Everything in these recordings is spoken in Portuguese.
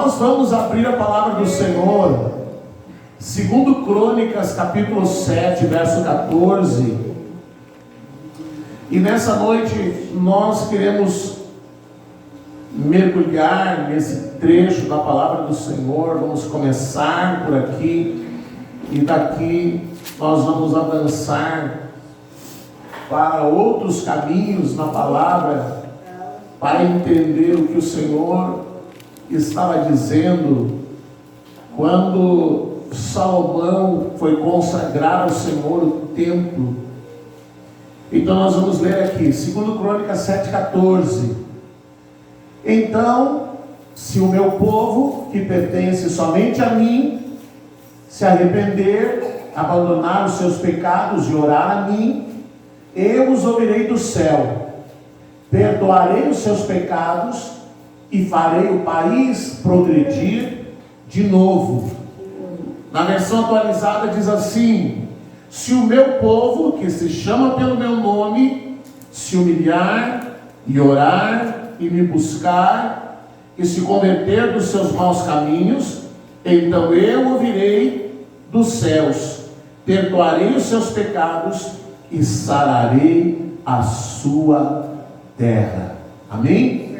Nós vamos abrir a palavra do Senhor, segundo Crônicas, capítulo 7, verso 14. E nessa noite nós queremos mergulhar nesse trecho da palavra do Senhor. Vamos começar por aqui e daqui nós vamos avançar para outros caminhos na palavra, para entender o que o Senhor estava dizendo quando Salomão foi consagrar ao Senhor o templo. Então nós vamos ler aqui, segundo Crônicas 7,14. Então, se o meu povo, que pertence somente a mim, se arrepender, abandonar os seus pecados e orar a mim, eu os ouvirei do céu, perdoarei os seus pecados e farei o país progredir de novo. Na versão atualizada diz assim: se o meu povo, que se chama pelo meu nome, se humilhar e orar e me buscar e se converter dos seus maus caminhos, então eu ouvirei dos céus, perdoarei os seus pecados e sararei a sua terra. Amém?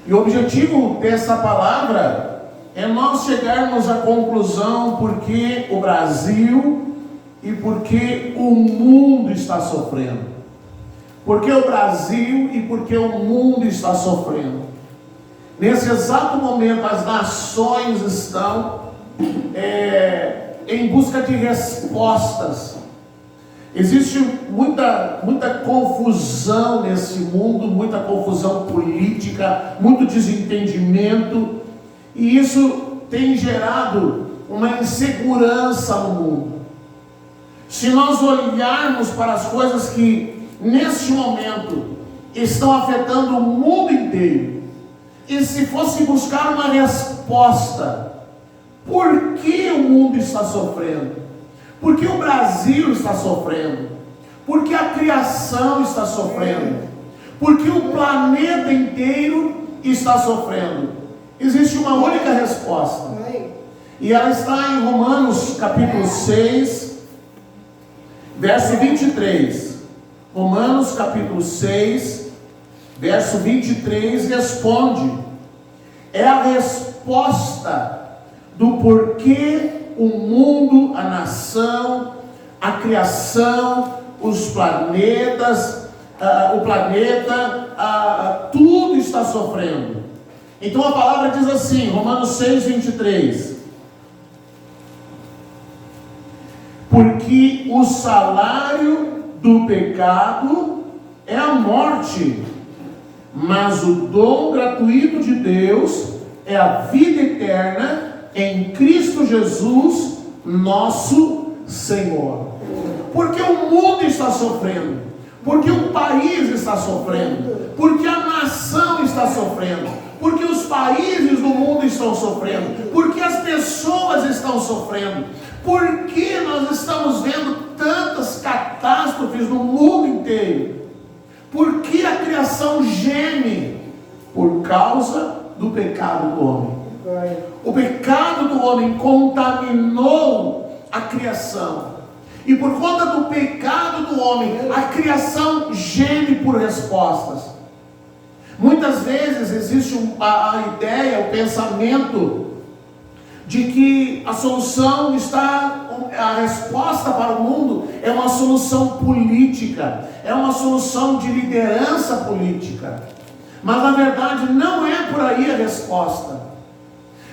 E o objetivo dessa palavra é nós chegarmos à conclusão porque o Brasil e porque o mundo está sofrendo. Porque o Brasil e porque o mundo está sofrendo. Nesse exato momento as nações estão em busca de respostas. Existe muita confusão nesse mundo, muita confusão política, muito desentendimento, e isso tem gerado uma insegurança no mundo. Se nós olharmos para as coisas que neste momento estão afetando o mundo inteiro, e se fosse buscar uma resposta, por que o mundo está sofrendo? Por que o Brasil está sofrendo? Por que a criação está sofrendo? Por que o planeta inteiro está sofrendo? Existe uma única resposta, e ela está em Romanos capítulo 6, verso 23. Romanos capítulo 6, verso 23 responde. É a resposta do porquê o mundo, a nação, a criação, os planetas, o planeta, tudo está sofrendo. Então a palavra diz assim, Romanos 6, 23. Porque o salário do pecado é a morte, mas o dom gratuito de Deus é a vida eterna em Cristo Jesus, nosso Senhor. Porque o mundo está sofrendo, porque o país está sofrendo, porque a nação está sofrendo, porque os países do mundo estão sofrendo, porque as pessoas estão sofrendo, porque nós estamos vendo tantas catástrofes no mundo inteiro, porque a criação geme por causa do pecado do homem. O pecado do homem contaminou a criação, e por conta do pecado do homem, a criação geme por respostas. Muitas vezes existe a ideia, o pensamento de que a solução a resposta para o mundo é uma solução política, é uma solução de liderança política. Mas na verdade não é por aí a resposta.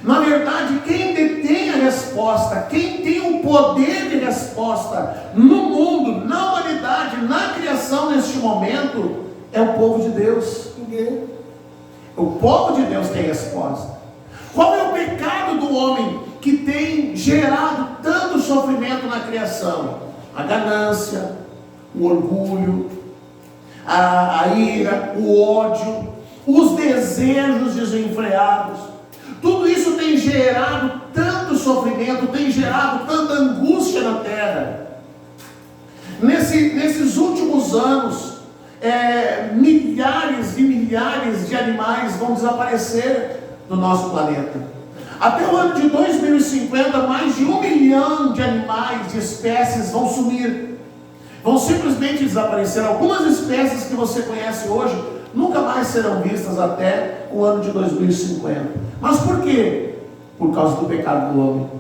Na verdade, quem detém a resposta, quem tem o poder de resposta no mundo, na humanidade, na criação neste momento, é o povo de Deus. O povo de Deus tem resposta. Qual é o pecado do homem que tem gerado tanto sofrimento na criação? A ganância, o orgulho, a ira, o ódio, os desejos desenfreados. Tudo isso tem gerado tanto sofrimento, tem gerado tanta angústia na terra. Nesses últimos anos, milhares e milhares de animais vão desaparecer no nosso planeta. Até o ano de 2050, mais de 1 milhão de animais, de espécies vão sumir. Vão simplesmente desaparecer. Algumas espécies que você conhece hoje nunca mais serão vistas até o ano de 2050. Mas por quê? Por causa do pecado do homem.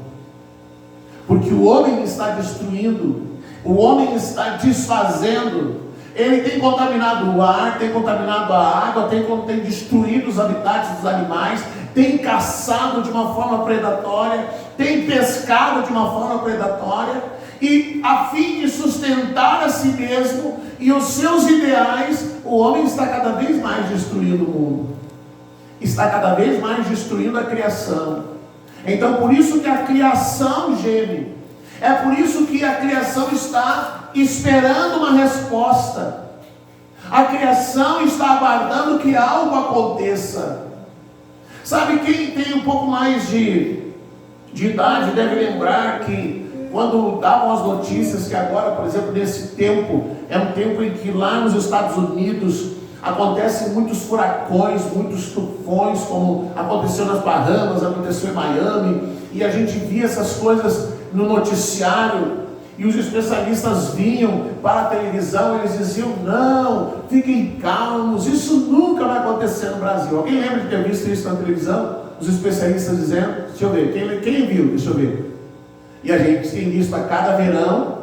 Porque o homem está destruindo, o homem está desfazendo. Ele tem contaminado o ar, tem contaminado a água, tem destruído os habitats dos animais, tem caçado de uma forma predatória, tem pescado de uma forma predatória, e a fim de sustentar a si mesmo e os seus ideais, o homem está cada vez mais destruindo o mundo, está cada vez mais destruindo a criação. Então por isso que a criação geme, é por isso que a criação está esperando uma resposta, a criação está aguardando que algo aconteça. Sabe, quem tem um pouco mais de idade deve lembrar que quando davam as notícias que agora, por exemplo, nesse tempo, é um tempo em que lá nos Estados Unidos acontecem muitos furacões, muitos tufões, como aconteceu nas Bahamas, aconteceu em Miami, e a gente via essas coisas no noticiário, e os especialistas vinham para a televisão, eles diziam: não, fiquem calmos, isso nunca vai acontecer no Brasil. Alguém lembra de ter visto isso na televisão? Os especialistas dizendo, deixa eu ver, quem viu? Deixa eu ver. E a gente tem visto a cada verão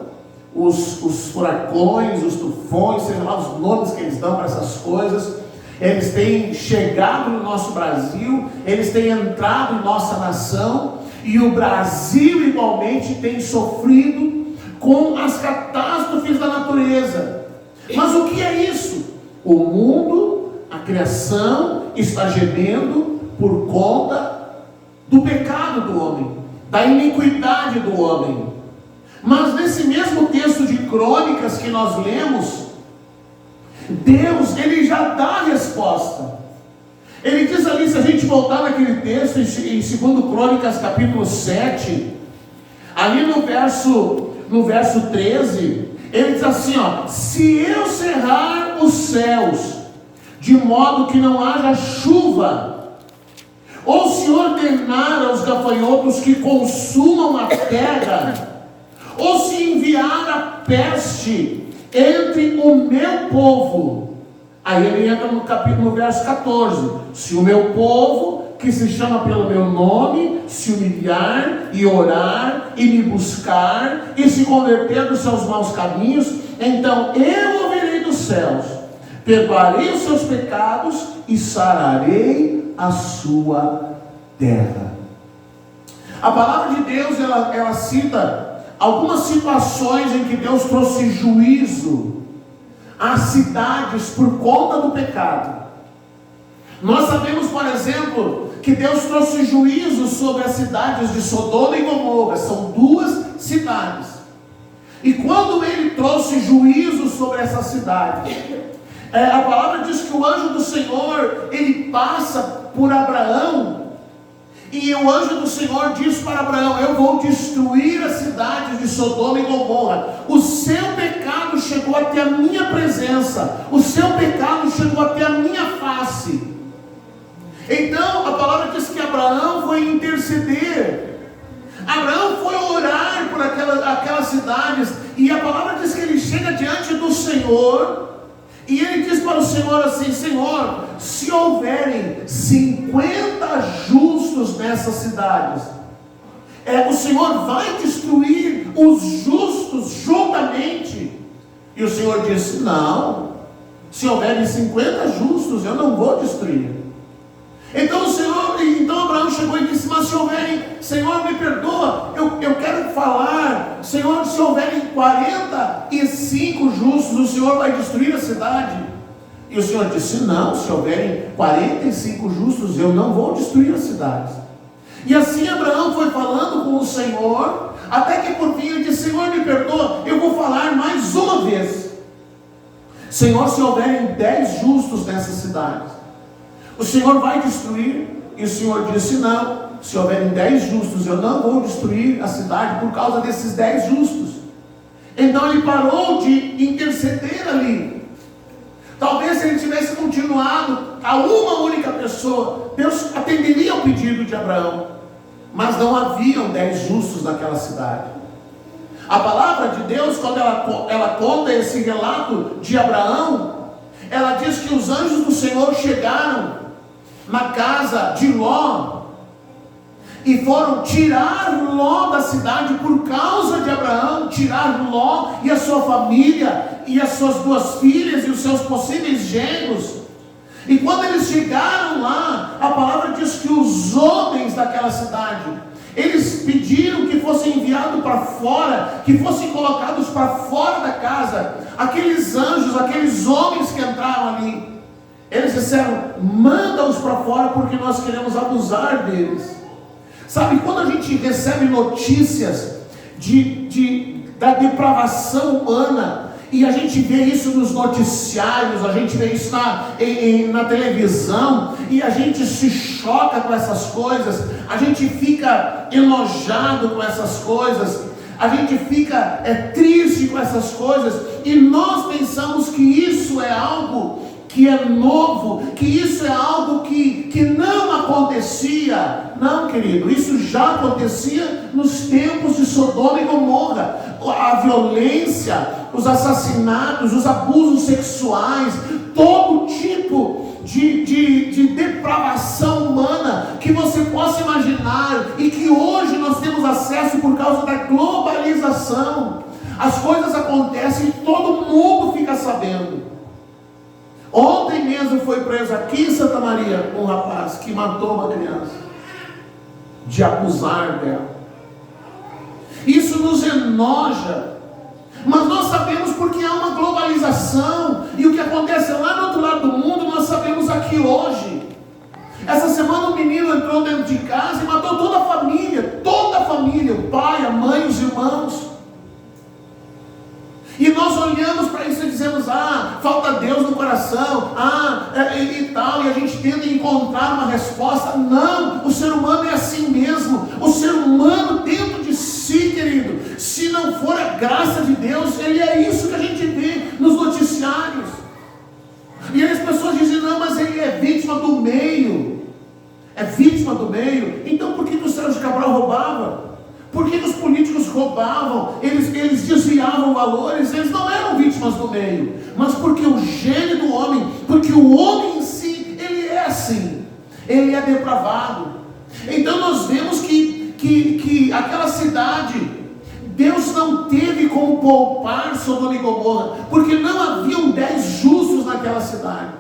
os furacões, os tufões, seja lá os nomes que eles dão para essas coisas. Eles têm chegado no nosso Brasil, eles têm entrado em nossa nação, e o Brasil igualmente tem sofrido com as catástrofes da natureza. Mas o que é isso? O mundo, a criação está gemendo por conta do pecado do homem, da iniquidade do homem. Mas nesse mesmo texto de Crônicas que nós lemos, Deus, ele já dá a resposta. Ele diz ali, se a gente voltar naquele texto, em 2 Crônicas capítulo 7, ali no verso 13, ele diz assim, se eu cerrar os céus, de modo que não haja chuva, ou se ordenar aos gafanhotos que consumam a terra, ou se enviar a peste entre o meu povo. Aí ele entra no verso 14, se o meu povo, que se chama pelo meu nome, se humilhar e orar e me buscar e se converter dos seus maus caminhos, então eu ouvirei dos céus, perdoarei os seus pecados e sararei a sua terra. A palavra de Deus, ela cita algumas situações em que Deus trouxe juízo às cidades por conta do pecado. Nós sabemos, por exemplo, que Deus trouxe juízo sobre as cidades de Sodoma e Gomorra. São duas cidades. E quando ele trouxe juízo sobre essa cidade, a palavra diz que o anjo do Senhor, ele passa por Abraão, e o anjo do Senhor diz para Abraão: eu vou destruir as cidades de Sodoma e Gomorra. O seu pecado chegou até a minha presença, o seu pecado chegou até a minha face. Então a palavra diz que Abraão foi interceder, Abraão foi orar por aquelas cidades, e a palavra diz que ele chega diante do Senhor, e ele diz para o Senhor assim: Senhor, se houverem 50 justos nessas cidades, o Senhor vai destruir os justos juntamente? E o Senhor disse: não, se houverem 50 justos, eu não vou destruir. Então Abraão chegou e disse: mas se houverem, Senhor, me perdoa, eu quero falar, Senhor, se houverem 45 justos, o Senhor vai destruir a cidade? E o Senhor disse: não, se houverem 45 justos, eu não vou destruir as cidades. E assim Abraão foi falando com o Senhor, até que por fim ele disse: Senhor, me perdoa, eu vou falar mais uma vez. Senhor, se houverem 10 justos nessas cidades, o Senhor vai destruir? E o Senhor disse: não, se houverem 10 justos, eu não vou destruir a cidade por causa desses 10 justos. Então ele parou de interceder ali. Talvez se ele tivesse continuado a uma única pessoa pessoa, Deus atenderia ao pedido de Abraão, mas não haviam 10 justos naquela cidade. A palavra de Deus, quando ela conta esse relato de Abraão, ela diz que os anjos do Senhor chegaram na casa de Ló e foram tirar Ló da cidade por causa de Abraão, tirar Ló e a sua família e as suas 2 filhas e os seus possíveis genros. E quando eles chegaram lá, a palavra diz que os homens daquela cidade, eles pediram que fossem enviados para fora, que fossem colocados para fora da casa, aqueles anjos, aqueles homens que entraram ali. Eles disseram: manda-os para fora, porque nós queremos abusar deles. Sabe, quando a gente recebe notícias da depravação humana, e a gente vê isso nos noticiários, a gente vê isso na televisão, e a gente se choca com essas coisas, a gente fica enojado com essas coisas, a gente fica triste com essas coisas, e nós pensamos que isso é algo que é novo, que isso é algo que não acontecia. Não, querido, isso já acontecia nos tempos de Sodoma e Gomorra. A violência, os assassinatos, os abusos sexuais, todo tipo de depravação humana que você possa imaginar, e que hoje nós temos acesso por causa da globalização. As coisas acontecem e todo mundo fica sabendo. Ontem mesmo foi preso aqui em Santa Maria um rapaz que matou uma criança, de abusar dela. Isso nos enoja, mas nós sabemos porque há uma globalização, e o que acontece lá no outro lado do mundo nós sabemos aqui hoje. Essa semana um menino entrou dentro de casa e matou toda a família, o pai, a mãe, os irmãos. E nós olhamos para isso e dizemos: falta Deus no coração, e tal, e a gente tenta encontrar uma resposta. Não, o ser humano é assim mesmo. O ser humano dentro de si, querido, se não for a graça de Deus, ele é isso que a gente vê nos noticiários. E aí as pessoas dizem: não, mas ele é vítima do meio. É vítima do meio. Então por que o Sérgio Cabral roubava? Por que os políticos roubavam? Eles desviavam valores. Eles não eram vítimas do meio, mas porque o gênio do homem, porque o homem em si, ele é assim, ele é depravado. Então nós vemos que aquela cidade, Deus não teve como poupar Sodoma e Gomorra, porque não haviam 10 justos naquela cidade.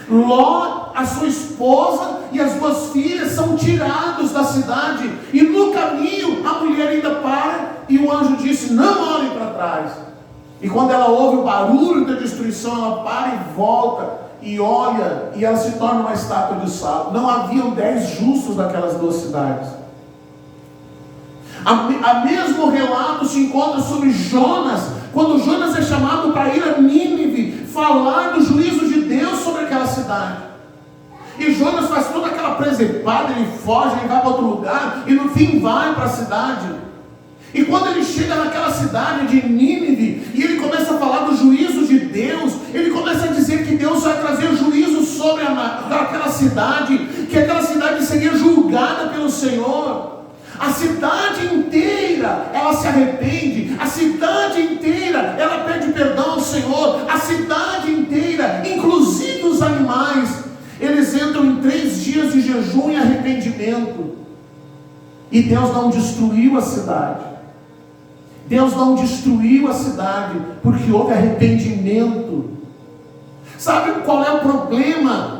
Ló, a sua esposa e as 2 filhas são tirados da cidade, e no caminho a mulher ainda para, e o anjo disse: não olhem para trás. E quando ela ouve o barulho da destruição, ela para e volta, e olha, e ela se torna uma estátua de sal. Não haviam 10 justos naquelas 2 cidades. A mesmo relato se encontra sobre Jonas, quando Jonas é chamado para ir a Nínive, falar do juízo de Deus sobre aquela cidade. E Jonas faz toda aquela presepada, ele foge, ele vai para outro lugar, e no fim vai para a cidade. E quando ele chega naquela cidade de Nínive, e ele começa a falar do juízo de Deus, ele começa a dizer que Deus vai trazer juízo sobre aquela cidade, que aquela cidade seria julgada pelo Senhor. A cidade inteira, ela se arrepende. A cidade inteira, ela pede perdão ao Senhor. A cidade inteira, inclusive os animais, eles entram em 3 dias de jejum e arrependimento. E Deus não destruiu a cidade. Deus não destruiu a cidade, porque houve arrependimento. Sabe qual é o problema?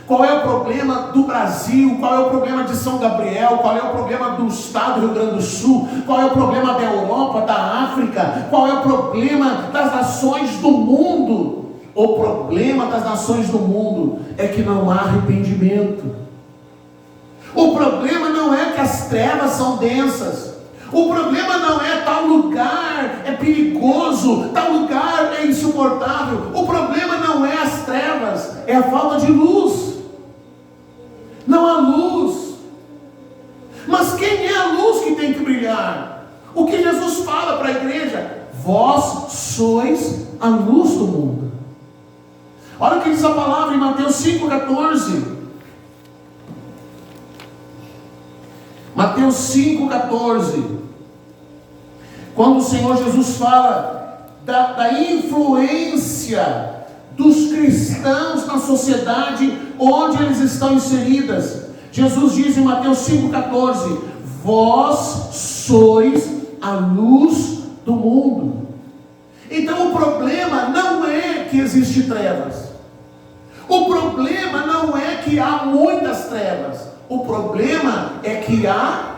Qual é o problema do Brasil? Qual é o problema de São Gabriel? Qual é o problema do estado do Rio Grande do Sul? Qual é o problema da Europa, da África? Qual é o problema das nações do mundo? O problema das nações do mundo é que não há arrependimento. O problema não é que as trevas são densas. O problema não é tal lugar é perigoso, tal lugar é insuportável. O problema não é as trevas, é a falta de luz. Não há luz. Mas quem é a luz que tem que brilhar? O que Jesus fala para a igreja? Vós sois a luz do mundo. Olha o que diz a palavra em Mateus 5,14. Mateus 5,14. Quando o Senhor Jesus fala da influência dos cristãos na sociedade onde eles estão inseridas. Jesus diz em Mateus 5,14: vós sois a luz do mundo. Então o problema não é que existe trevas. O problema não é que há muitas trevas. O problema é que há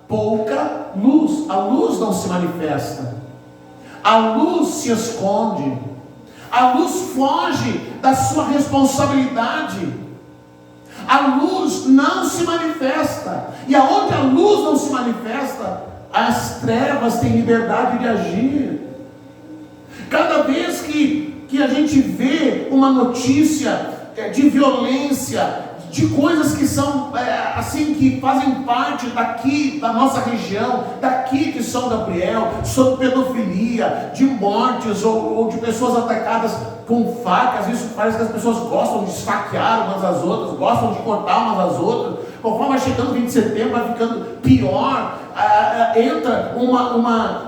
pouca luz. A luz não se manifesta. A luz se esconde. A luz foge da sua responsabilidade. A luz não se manifesta. E aonde a luz não se manifesta, as trevas têm liberdade de agir. Cada vez que a gente vê uma notícia de violência, de coisas que são assim, que fazem parte daqui da nossa região, daqui de São Gabriel, sobre pedofilia, de mortes ou de pessoas atacadas com facas. Isso parece que as pessoas gostam de esfaquear umas às outras, gostam de cortar umas às outras. Conforme vai chegando o 20 de setembro, vai ficando pior. Entra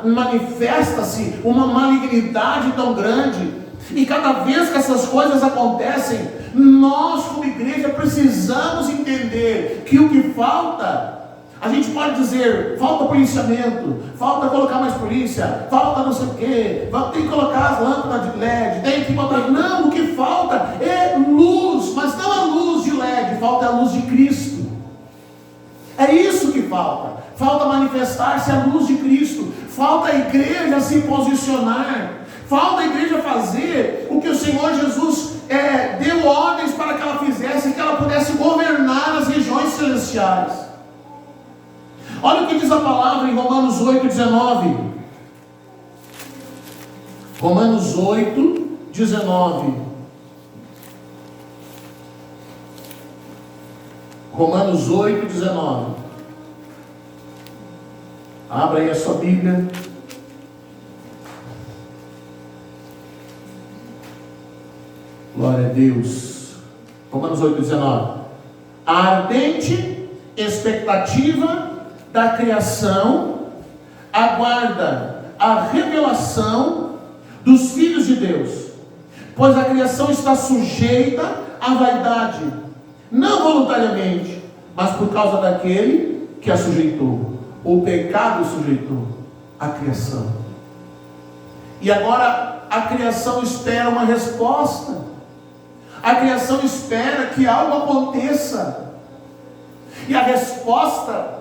manifesta-se uma malignidade tão grande. E cada vez que essas coisas acontecem, nós como igreja precisamos entender que o que falta, a gente pode dizer, falta policiamento, falta colocar mais polícia, falta não sei o quê, tem que colocar as lâmpadas de LED, tem que botar... Não, o que falta é luz, mas não a luz de LED, falta a luz de Cristo. É isso que falta. Falta manifestar-se a luz de Cristo. Falta a igreja se posicionar. Falta a igreja fazer o que o Senhor Jesus deu ordens para que ela fizesse, que ela pudesse governar as regiões celestiais. Olha o que diz a palavra em Romanos 8,19. Romanos 8,19. Romanos 8,19. Abra aí a sua Bíblia. Glória a Deus. Romanos 8,19. A ardente expectativa da criação aguarda a revelação dos filhos de Deus, pois a criação está sujeita à vaidade, não voluntariamente, mas por causa daquele que a sujeitou. O pecado sujeitou a criação. E agora a criação espera uma resposta. A criação espera que algo aconteça. E a resposta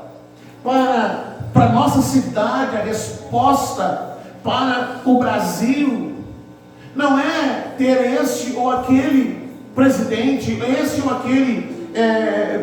para a nossa cidade, a resposta para o Brasil, não é ter este ou aquele presidente, este ou aquele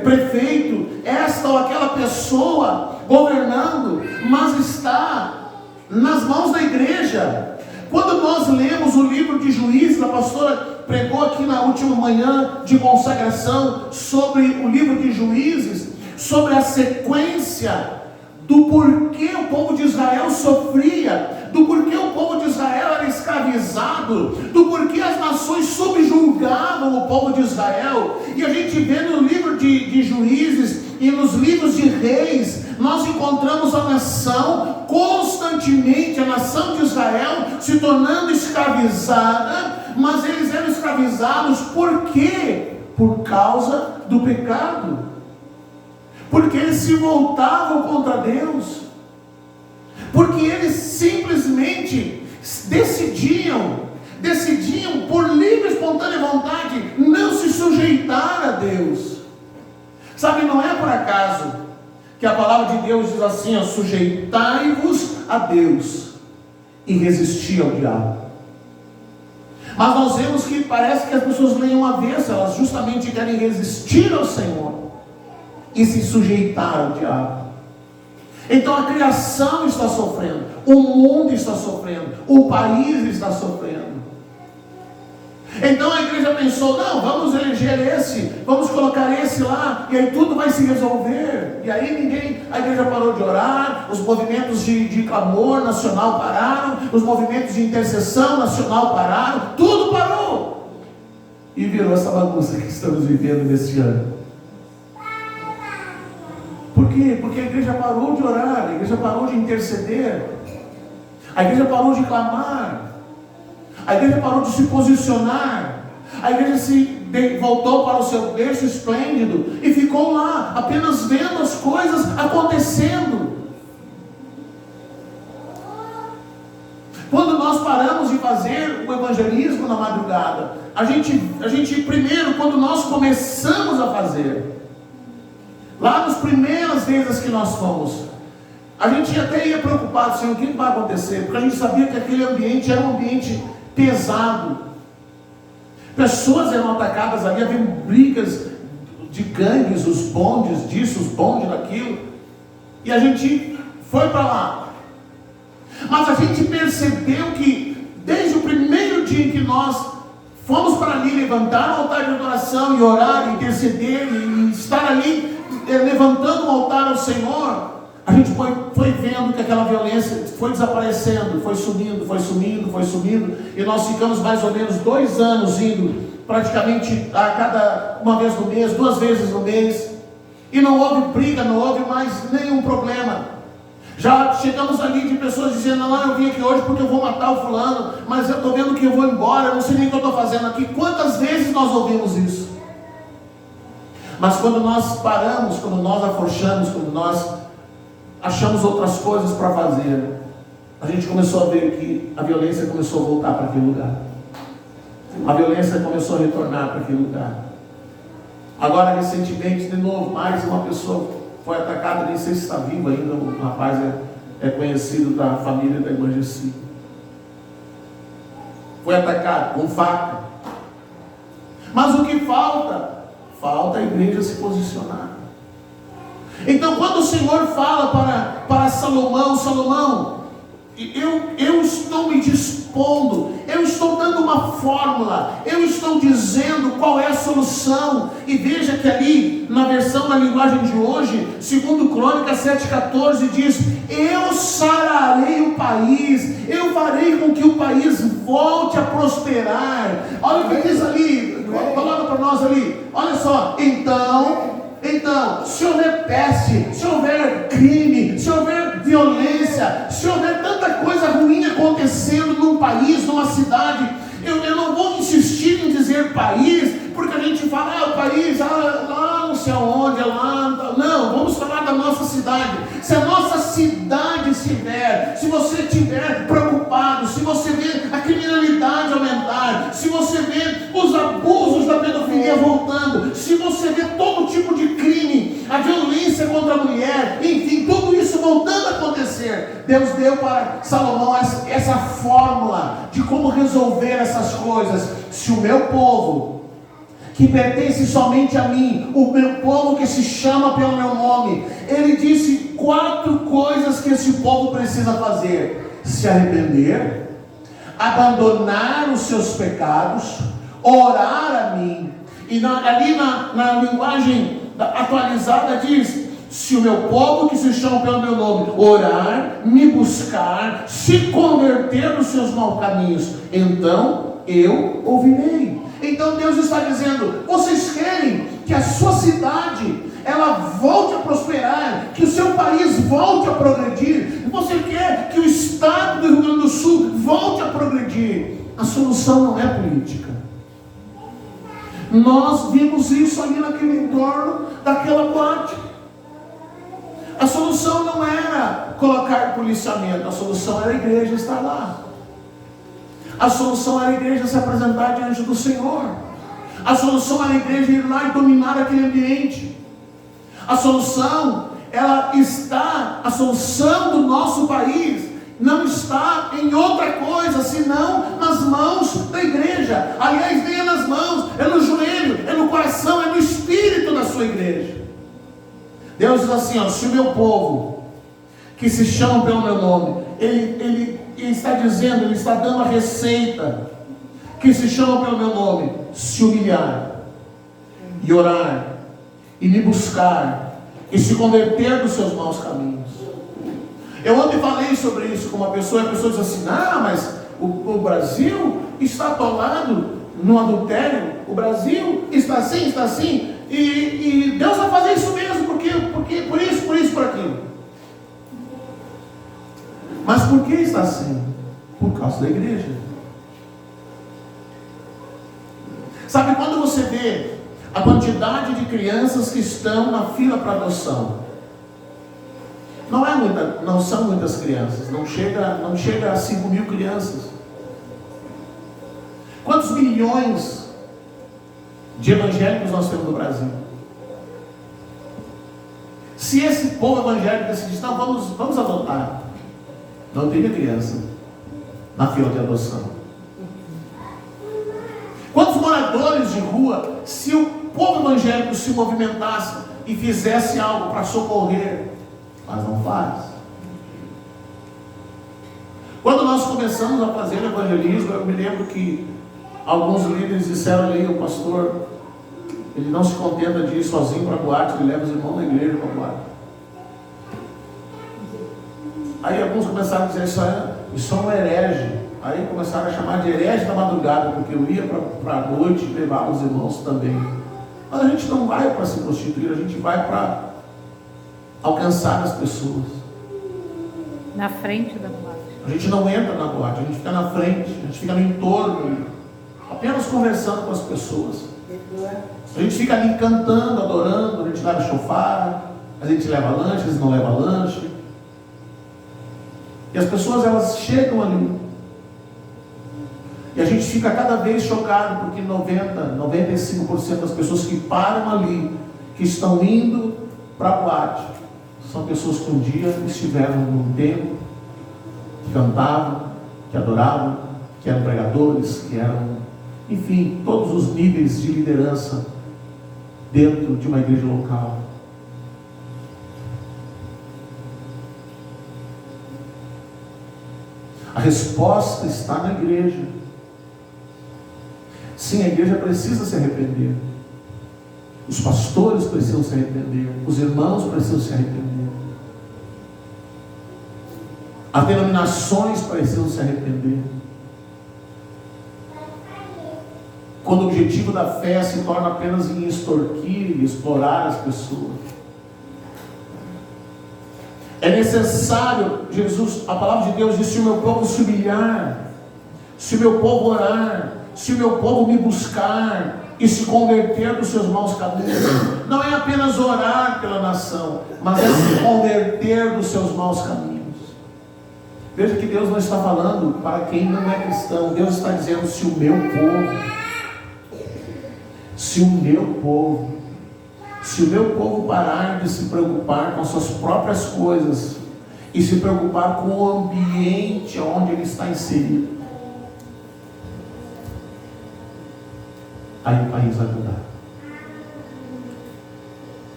prefeito, esta ou aquela pessoa governando, mas está nas mãos da igreja. Quando nós lemos o livro de Juízes, a pastora pregou aqui na última manhã de consagração sobre o livro de Juízes, sobre a sequência do porquê o povo de Israel sofria, do porquê o povo de Israel era escravizado, do porquê as nações subjugavam o povo de Israel. E a gente vê no livro de Juízes e nos livros de Reis, nós encontramos a nação constantemente, a nação de Israel se tornando escravizada. Mas eles eram escravizados por quê? Por causa do pecado. Porque eles se voltavam contra Deus. Porque eles simplesmente decidiam por livre e espontânea vontade não se sujeitar a Deus. Sabe, não é por acaso que a palavra de Deus diz assim: sujeitai-vos a Deus e resisti ao diabo. Mas nós vemos que parece que as pessoas leem uma vez, elas justamente querem resistir ao Senhor e se sujeitar ao diabo. Então a criação está sofrendo, o mundo está sofrendo, o país está sofrendo. Então a igreja pensou: não, vamos eleger esse, vamos colocar esse lá, e aí tudo vai se resolver. E aí a igreja parou de orar, os movimentos de clamor nacional pararam, os movimentos de intercessão nacional pararam, tudo parou. e virou essa bagunça que estamos vivendo neste ano. Por quê? Porque a igreja parou de orar, a igreja parou de interceder, a igreja parou de clamar, a igreja parou de se posicionar, a igreja voltou para o seu berço esplêndido e ficou lá, apenas vendo as coisas acontecendo. Quando nós paramos de fazer o evangelismo na madrugada, a gente primeiro, quando nós começamos a fazer, lá nas primeiras vezes que nós fomos, a gente até ia preocupado, Senhor, o que vai acontecer? Porque a gente sabia que aquele ambiente era um ambiente pesado. Pessoas eram atacadas ali, havia brigas de gangues, os bondes disso, os bondes daquilo. E a gente foi para lá. Mas a gente percebeu que desde o primeiro dia em que nós fomos para ali levantar o altar de adoração e orar, interceder e estar ali levantando o altar ao Senhor, a gente foi vendo que aquela violência foi desaparecendo, foi sumindo, e nós ficamos mais ou menos 2 anos indo praticamente uma vez no mês, 2 vezes no mês, e não houve briga, não houve mais nenhum problema. Já chegamos ali de pessoas dizendo, não, eu vim aqui hoje porque eu vou matar o fulano, mas eu estou vendo que eu vou embora, eu não sei nem o que eu estou fazendo aqui. Quantas vezes nós ouvimos isso? Mas quando nós paramos, quando nós afrouxamos, quando nós achamos outras coisas para fazer, a gente começou a ver que a violência começou a voltar para aquele lugar. A violência começou a retornar para aquele lugar. Agora, recentemente, de novo, mais uma pessoa foi atacada, nem sei se está vivo ainda, o rapaz é conhecido da família da irmã Gessi. Foi atacado com faca. Mas o que falta? Falta a igreja se posicionar. Então, quando o Senhor fala para Salomão, eu estou me dispondo, eu estou dando uma fórmula, eu estou dizendo qual é a solução. E veja que ali, na versão da linguagem de hoje, segundo Crônicas 7,14, diz: eu sararei o país, eu farei com que o país volte a prosperar. Olha o que diz ali, coloca para nós ali, olha só, então, se houver peste, se houver crime, se houver violência, se houver tanta coisa ruim acontecendo num país, numa cidade, eu não vou insistir em dizer país, porque a gente fala, o país, lá não sei aonde, não, vamos falar da nossa cidade. Se a nossa cidade estiver, se você estiver preocupado, se você vê a criminalidade aumentar, se você vê os abusos da pedofilia voltando, se você vê todo tipo de crime, a violência contra a mulher, enfim, tudo isso voltando a acontecer, Deus deu para Salomão essa fórmula de como resolver essas coisas. Se o meu povo, que pertence somente a mim, o meu povo que se chama pelo meu nome, ele disse 4 coisas que esse povo precisa fazer: se arrepender, abandonar os seus pecados, orar a mim. E ali na linguagem atualizada diz: se o meu povo que se chama pelo meu nome orar, me buscar, se converter dos seus maus caminhos, então eu ouvirei. Então Deus está dizendo: vocês querem que a sua cidade ela volte a prosperar, que o seu país volte a progredir, você quer que o estado do Rio Grande do Sul volte a progredir. A solução não é política. Nós vimos isso ali naquele entorno daquela boate. A solução não era colocar policiamento, a solução era a igreja estar lá. A solução era a igreja se apresentar diante do Senhor. A solução era a igreja ir lá e dominar aquele ambiente. A solução do nosso país não está em outra coisa, senão nas mãos da igreja. Aliás, nem é nas mãos, é no joelho, é no coração, é no espírito da sua igreja. Deus diz assim, se o meu povo, que se chama pelo meu nome, ele está dizendo, ele está dando a receita, que se chama pelo meu nome, se humilhar, e orar, e me buscar, e se converter dos seus maus caminhos. Eu ontem falei sobre isso com uma pessoa, e a pessoa diz assim, mas o Brasil está atolado no adultério. o Brasil está assim, e Deus vai fazer isso mesmo, porque por isso, por aquilo. Mas por que está assim? Por causa da igreja. Sabe, quando você vê a quantidade de crianças que estão na fila para adoção, não são muitas crianças, não chega a 5 mil crianças. Quantos milhões de evangélicos nós temos no Brasil? Se esse povo evangélico decidisse, não, vamos adotar, não teria criança na fila de adoção. Quantos moradores de rua, se o povo evangélico se movimentasse e fizesse algo para socorrer, mas não faz. Quando nós começamos a fazer evangelismo, eu me lembro que alguns líderes disseram ali, o pastor, ele não se contenta de ir sozinho para a boate, ele leva os irmãos da igreja para a boate. Aí alguns começaram a dizer, isso é um herege. Aí começaram a chamar de herege da madrugada, porque eu ia para a noite e levava os irmãos também. Mas a gente não vai para se prostituir, a gente vai para alcançar as pessoas. Na frente da boate. A gente não entra na boate, a gente fica na frente, a gente fica no entorno, apenas conversando com as pessoas. A gente fica ali cantando, adorando, a gente leva chofar, a gente leva lanche, eles não levam lanche. E as pessoas, elas chegam ali. E a gente fica cada vez chocado, porque 95% das pessoas que param ali, que estão indo para a boate, são pessoas que um dia estiveram num templo, que cantavam, que adoravam, que eram pregadores, que eram, enfim, todos os níveis de liderança dentro de uma igreja local. A resposta está na igreja. Sim, a igreja precisa se arrepender. Os pastores precisam se arrepender. Os irmãos precisam se arrepender. As denominações precisam se arrepender. Quando o objetivo da fé se torna apenas em extorquir e explorar as pessoas. É necessário, a palavra de Deus diz, se o meu povo se humilhar, se o meu povo orar, se o meu povo me buscar e se converter dos seus maus caminhos, não é apenas orar pela nação, mas é se converter dos seus maus caminhos. Veja que Deus não está falando para quem não é cristão. Deus está dizendo, se o meu povo parar de se preocupar com suas próprias coisas e se preocupar com o ambiente onde ele está inserido, aí o país vai mudar.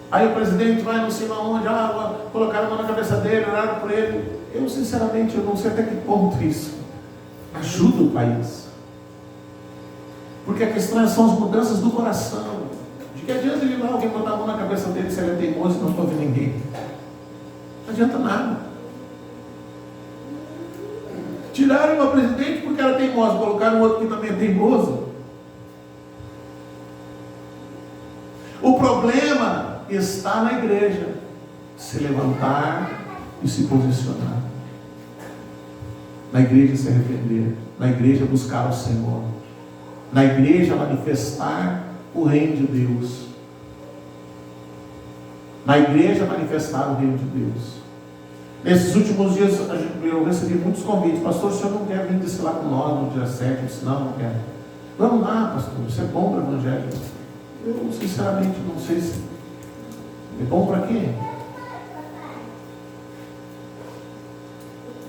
Aí o presidente vai não sei lá onde, colocaram a mão na cabeça dele, oraram por ele. Eu sinceramente não sei até que ponto isso ajuda o país. Porque a questão são as mudanças do coração. De que adianta ele ir lá, alguém botar a mão na cabeça dele se ele é teimoso e não ouve ninguém? Não adianta nada. Tiraram uma presidente porque era teimosa, colocaram outro que também é teimoso. O problema está na igreja se levantar e se posicionar. Na igreja se arrepender. Na igreja buscar o Senhor. Na igreja manifestar o reino de Deus. Na igreja manifestar o reino de Deus. Nesses últimos dias eu recebi muitos convites. Pastor, o senhor não quer vir desfilar com nós no dia 7? Eu disse, não quero. Vamos lá, pastor, isso é bom para o evangelho. Eu sinceramente não sei se é bom para quê.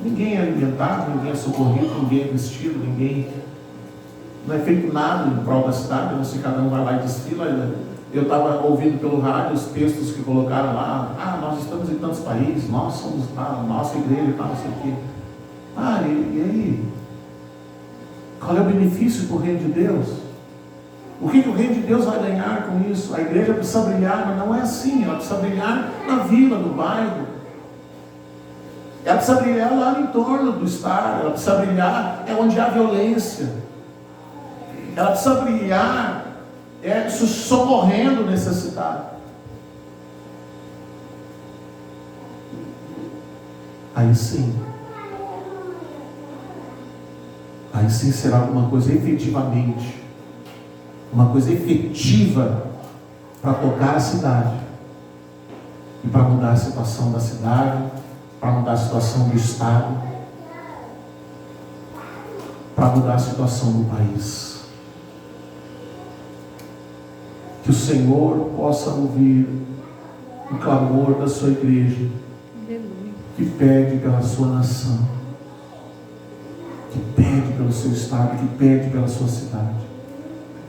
Ninguém é alimentado, ninguém é socorrido, ninguém é vestido, não é feito nada em prol da cidade, não sei, cada um vai lá e desfila. Eu estava ouvindo pelo rádio os textos que colocaram lá, nós estamos em tantos países, nós somos nossa igreja, não sei o quê. E aí? Qual é o benefício para o reino de Deus? O que o reino de Deus vai ganhar com isso? A igreja precisa brilhar, mas não é assim. Ela precisa brilhar na vila, no bairro. Ela precisa brilhar lá no entorno do estado. Ela precisa brilhar onde há violência. Ela precisa brilhar socorrendo o necessitado. Aí sim será alguma coisa efetivamente, uma coisa efetiva para tocar a cidade e para mudar a situação da cidade, para mudar a situação do estado, para mudar a situação do país. Que o Senhor possa ouvir o clamor da sua igreja, que pede pela sua nação, que pede pelo seu estado, que pede pela sua cidade.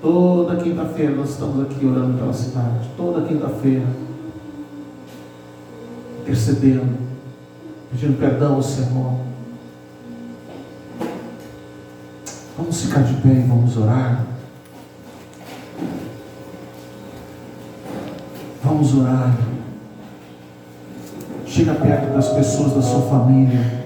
Toda quinta-feira nós estamos aqui orando pela cidade, toda quinta-feira, intercedendo, pedindo perdão ao Senhor. Vamos ficar de pé e vamos orar. Vamos orar. Chega perto das pessoas da sua família.